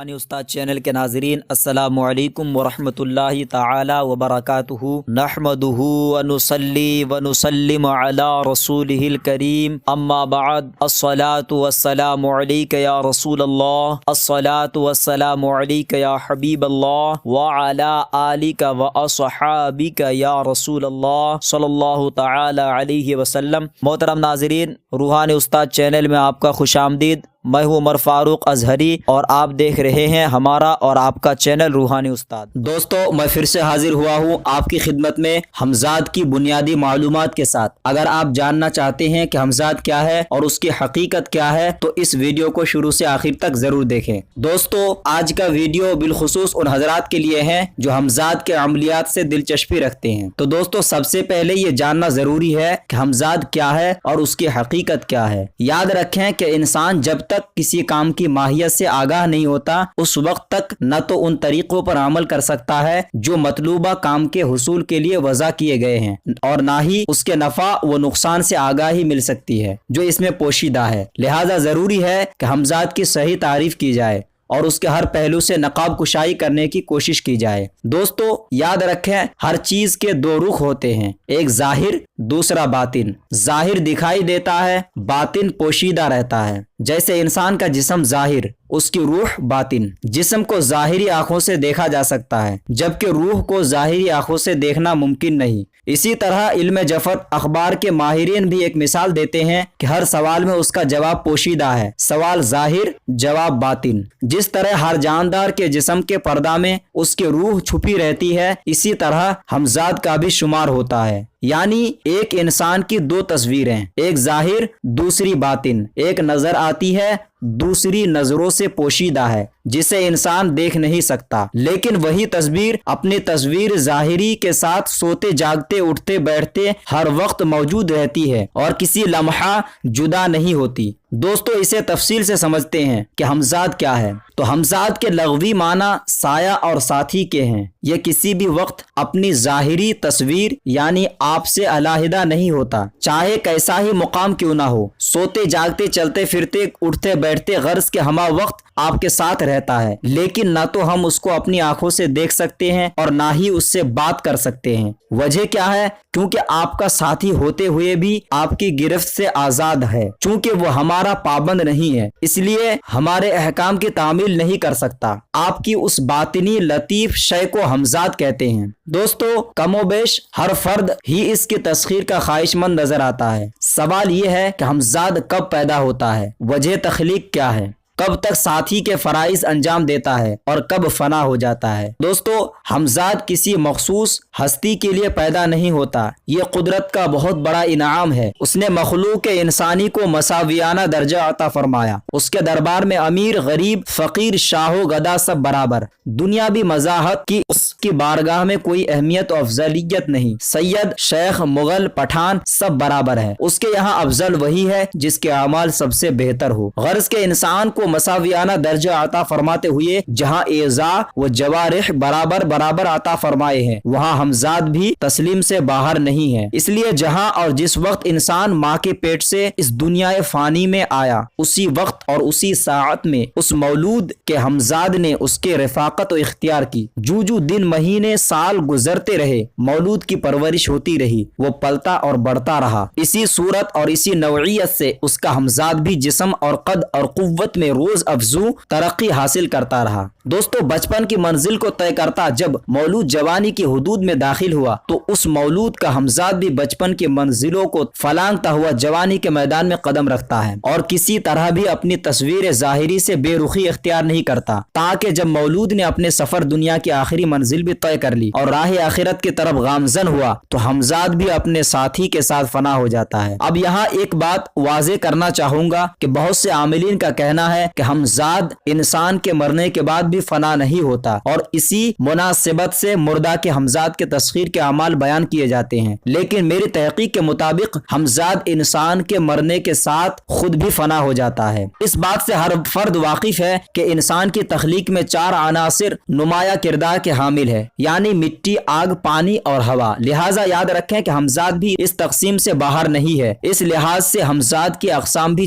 روحانی استاد چینل کے ناظرین، السلام علیکم ورحمۃ اللہ تعالی وبرکاتہ۔ نحمدہ ونصلی ونسلم علی رسولہ الکریم، اما بعد، الصلاۃ والسلام علیک یا رسول اللہ، الصلاۃ والسلام علیک یا حبیب اللہ، وعلی آلک واصحابک یا رسول اللہ صلی اللہ تعالی علیہ وسلم۔ محترم ناظرین، روحانی استاد چینل میں آپ کا خوش آمدید۔ میں ہوں عمر فاروق اظہری اور آپ دیکھ رہے ہیں ہمارا اور آپ کا چینل روحانی استاد۔ دوستو، میں پھر سے حاضر ہوا ہوں آپ کی خدمت میں ہمزاد کی بنیادی معلومات کے ساتھ۔ اگر آپ جاننا چاہتے ہیں کہ ہمزاد کیا ہے اور اس کی حقیقت کیا ہے تو اس ویڈیو کو شروع سے آخر تک ضرور دیکھیں۔ دوستو، آج کا ویڈیو بالخصوص ان حضرات کے لیے ہے جو ہمزاد کے عملیات سے دلچسپی رکھتے ہیں۔ تو دوستو، سب سے پہلے یہ جاننا ضروری ہے کہ ہمزاد کیا ہے اور اس کی حقیقت کیا ہے۔ یاد رکھیں کہ انسان جب تک کسی کام کی ماہیت سے آگاہ نہیں ہوتا اس وقت تک نہ تو ان طریقوں پر عمل کر سکتا ہے جو مطلوبہ کام کے حصول کے لیے وضع کیے گئے ہیں، اور نہ ہی اس کے نفع و نقصان سے آگاہی مل سکتی ہے جو اس میں پوشیدہ ہے۔ لہذا ضروری ہے کہ ہمزاد کی صحیح تعریف کی جائے اور اس کے ہر پہلو سے نقاب کشائی کرنے کی کوشش کی جائے۔ دوستو، یاد رکھیں ہر چیز کے دو رخ ہوتے ہیں، ایک ظاہر، دوسرا باطن۔ ظاہر دکھائی دیتا ہے، باطن پوشیدہ رہتا ہے۔ جیسے انسان کا جسم ظاہر، اس کی روح باطن۔ جسم کو ظاہری آنکھوں سے دیکھا جا سکتا ہے جبکہ روح کو ظاہری آنکھوں سے دیکھنا ممکن نہیں۔ اسی طرح علم جفر اخبار کے ماہرین بھی ایک مثال دیتے ہیں کہ ہر سوال میں اس کا جواب پوشیدہ ہے، سوال ظاہر، جواب باطن۔ جس طرح ہر جاندار کے جسم کے پردہ میں اس کی روح چھپی رہتی ہے، اسی طرح ہمزاد کا بھی شمار ہوتا ہے۔ یعنی ایک انسان کی دو تصویریں، ایک ظاہر، دوسری باطن۔ ایک نظر آتی ہے، دوسری نظروں سے پوشیدہ ہے جسے انسان دیکھ نہیں سکتا، لیکن وہی تصویر اپنی تصویر ظاہری کے ساتھ سوتے جاگتے اٹھتے بیٹھتے ہر وقت موجود رہتی ہے اور کسی لمحہ جدا نہیں ہوتی۔ دوستو، اسے تفصیل سے سمجھتے ہیں کہ ہمزاد کیا ہے۔ تو ہمزاد کے لغوی معنی سایہ اور ساتھی کے ہیں۔ یہ کسی بھی وقت اپنی ظاہری تصویر یعنی آپ سے علیحدہ نہیں ہوتا، چاہے کیسا ہی مقام کیوں نہ ہو۔ سوتے جاگتے چلتے پھرتے اٹھتے بیٹھتے غرض کے ہمہ وقت آپ کے ساتھ رہتا ہے، لیکن نہ تو ہم اس کو اپنی آنکھوں سے دیکھ سکتے ہیں اور نہ ہی اس سے بات کر سکتے ہیں۔ وجہ کیا ہے؟ کیونکہ آپ کا ساتھی ہوتے ہوئے بھی آپ کی گرفت سے آزاد ہے۔ چونکہ وہ ہمارا پابند نہیں ہے، اس لیے ہمارے احکام کی تعمیل نہیں کر سکتا۔ آپ کی اس باطنی لطیف شے کو ہمزاد کہتے ہیں۔ دوستو، کم و بیش ہر فرد ہی اس کی تسخیر کا خواہش مند نظر آتا ہے۔ سوال یہ ہے کہ ہمزاد کب پیدا ہوتا ہے، وجہ تخلیق کیا ہے، کب تک ساتھی کے فرائض انجام دیتا ہے اور کب فنا ہو جاتا ہے۔ دوستو، ہمزاد کسی مخصوص ہستی کے لیے پیدا نہیں ہوتا، یہ قدرت کا بہت بڑا انعام ہے۔ اس نے مخلوق انسانی کو مساویانہ درجہ عطا فرمایا۔ اس کے دربار میں امیر، غریب، فقیر، شاہ و گدا سب برابر۔ دنیاوی مزاحت کی اس کی بارگاہ میں کوئی اہمیت و افضلیت نہیں۔ سید، شیخ، مغل، پٹھان سب برابر ہے۔ اس کے یہاں افضل وہی ہے جس کے اعمال سب سے بہتر ہو۔ غرض کے انسان کو مساویانہ درجہ عطا فرماتے ہوئے جہاں اعضاء و جوارح برابر عطا فرمائے ہیں، وہاں ہمزاد بھی تسلیم سے باہر نہیں ہے۔ اس لیے جہاں اور جس وقت انسان ماں کے پیٹ سے اس دنیا فانی میں آیا، اسی وقت اور اسی ساعت میں اس مولود کے ہمزاد نے اس کے رفاقت و اختیار کی۔ جو دن، مہینے، سال گزرتے رہے، مولود کی پرورش ہوتی رہی، وہ پلتا اور بڑھتا رہا۔ اسی صورت اور اسی نوعیت سے اس کا ہمزاد بھی جسم اور قد اور قوت میں روز افزوں ترقی حاصل کرتا رہا۔ دوستو، بچپن کی منزل کو طے کرتا جب مولود جوانی کی حدود میں داخل ہوا تو اس مولود کا ہمزاد بھی بچپن کی منزلوں کو پھلانگتا ہوا جوانی کے میدان میں قدم رکھتا ہے اور کسی طرح بھی اپنی تصویر ظاہری سے بے رخی اختیار نہیں کرتا، تاکہ جب مولود نے اپنے سفر دنیا کی آخری منزل بھی طے کر لی اور راہ آخرت کی طرف گامزن ہوا تو ہمزاد بھی اپنے ساتھی کے ساتھ فنا ہو جاتا ہے۔ اب یہاں ایک بات واضح کرنا چاہوں گا کہ بہت سے عاملین کا کہنا ہے کہ ہمزاد انسان کے مرنے کے بعد بھی فنا نہیں ہوتا، اور اسی مناسبت سے مردہ کے ہمزاد کے تسخیر کے اعمال بیان کیے جاتے ہیں، لیکن میری تحقیق کے مطابق ہمزاد انسان کے مرنے کے ساتھ خود بھی فنا ہو جاتا ہے۔ اس بات سے ہر فرد واقف ہے کہ انسان کی تخلیق میں 4 عناصر نمایاں کردار کے حامل ہے، یعنی مٹی، آگ، پانی اور ہوا۔ لہٰذا یاد رکھیں کہ ہمزاد بھی اس تقسیم سے باہر نہیں ہے۔ اس لحاظ سے ہمزاد کی اقسام بھی